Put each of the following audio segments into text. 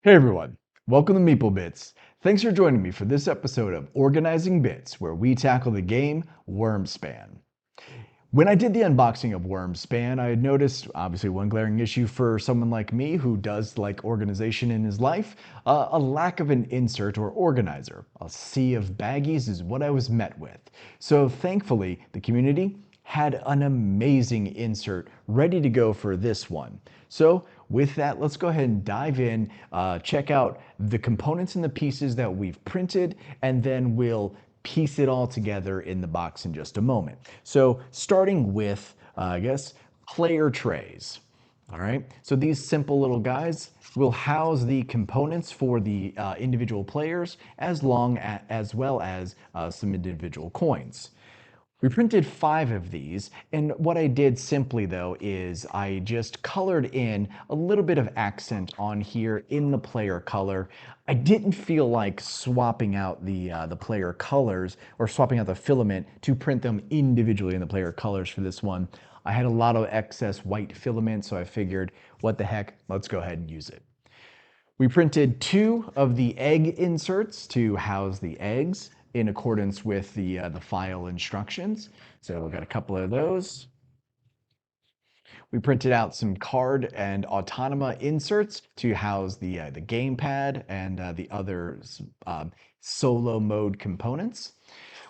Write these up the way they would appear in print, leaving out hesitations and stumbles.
Hey everyone, welcome to Meeple Bits. Thanks for joining me for this episode of Organizing Bits, where we tackle the game Wyrmspan. When I did the unboxing of Wyrmspan, I had noticed, obviously, one glaring issue for someone like me who does like organization in his life, a lack of an insert or organizer. A sea of baggies is what I was met with. So thankfully, the community had an amazing insert ready to go for this one. So with that, let's go ahead and dive in, check out the components and the pieces that we've printed, and then we'll piece it all together in the box in just a moment. So starting with, I guess, player trays. All right, so these simple little guys will house the components for the individual players as well as some individual coins. We printed 5 of these, and what I did simply though is I just colored in a little bit of accent on here in the player color. I didn't feel like swapping out the player colors or swapping out the filament to print them individually in the player colors for this one. I had a lot of excess white filament, so I figured, what the heck, let's go ahead and use it. We printed 2 of the egg inserts to house the eggs in accordance with the file instructions. So we've got a couple of those. We printed out some card and autonoma inserts to house the gamepad and the other solo mode components.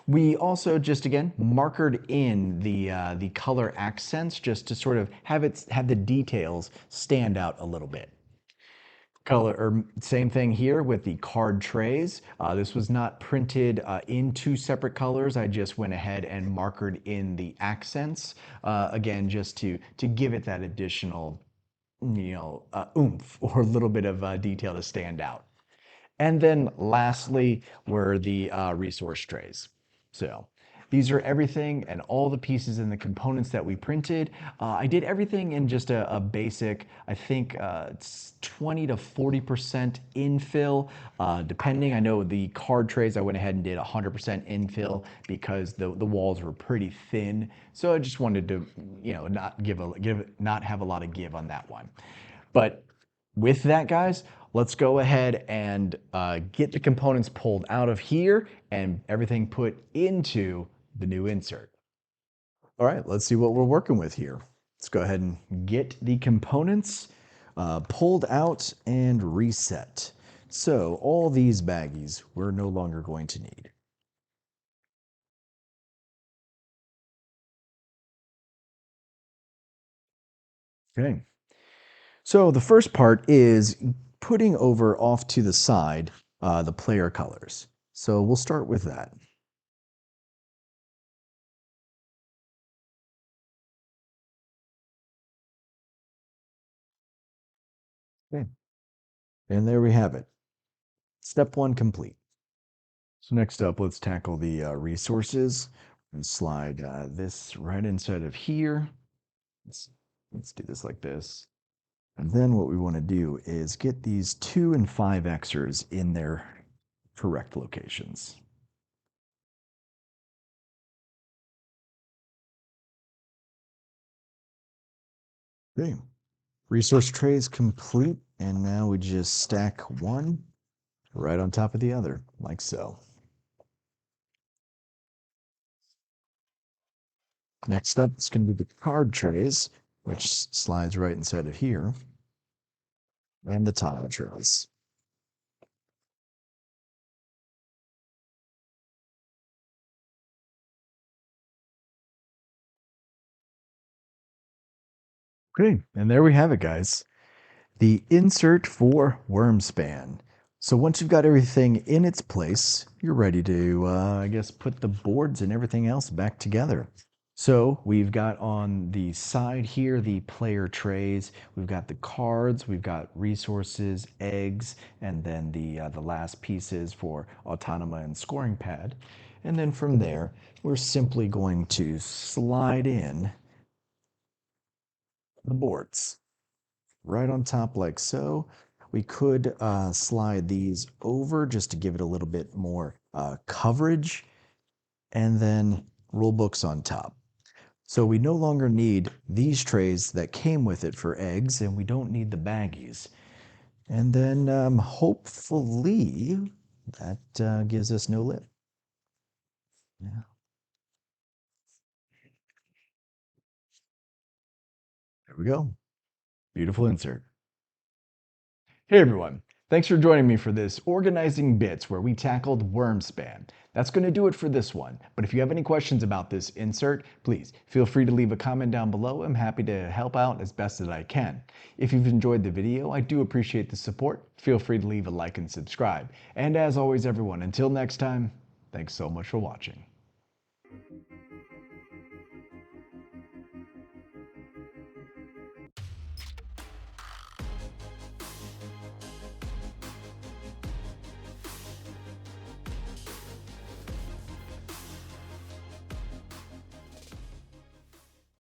We also just again markered in the color accents just to sort of have the details stand out a little bit. Color or same thing here with the card trays. This was not printed in 2 separate colors. I just went ahead and markered in the accents again, just to give it that additional, oomph or a little bit of detail to stand out. And then lastly were the resource trays. So these are everything and all the pieces and the components that we printed. I did everything in just a basic, I think it's 20 to 40% infill, depending. I know the card trays, I went ahead and did 100% infill because the walls were pretty thin. So I just wanted to, not have a lot of give on that one. But with that, guys, let's go ahead and get the components pulled out of here and everything put into the new insert. All right, let's see what we're working with here. Let's go ahead and get the components pulled out and reset. So all these baggies we're no longer going to need. Okay. So the first part is putting over off to the side the player colors. So we'll start with that. Okay. And there we have it. Step 1 complete. So next up, let's tackle the resources and slide this right inside of here. Let's, let's do this like this. And then what we want to do is get these 2 and 5 Xers in their correct locations. Okay, resource tray is complete, and now we just stack one right on top of the other, like so. Next up is going to be the card trays, which slides right inside of here, and the tile trays. Okay, and there we have it, guys. The insert for Wyrmspan. So once you've got everything in its place, you're ready to, I guess, put the boards and everything else back together. So we've got on the side here the player trays. We've got the cards. We've got resources, eggs, and then the last pieces for autonoma and scoring pad. And then from there, we're simply going to slide in the boards right on top like so. We could slide these over just to give it a little bit more coverage, and then rule books on top. So we no longer need these trays that came with it for eggs, and we don't need the baggies. And then hopefully that gives us no lip. Yeah, there we go. Beautiful insert. Hey everyone, thanks for joining me for this Organizing Bits where we tackled Wyrmspan. That's going to do it for this one, but if you have any questions about this insert, please feel free to leave a comment down below. I'm happy to help out as best as I can. If you've enjoyed the video, I do appreciate the support. Feel free to leave a like and subscribe. And as always everyone, until next time, thanks so much for watching.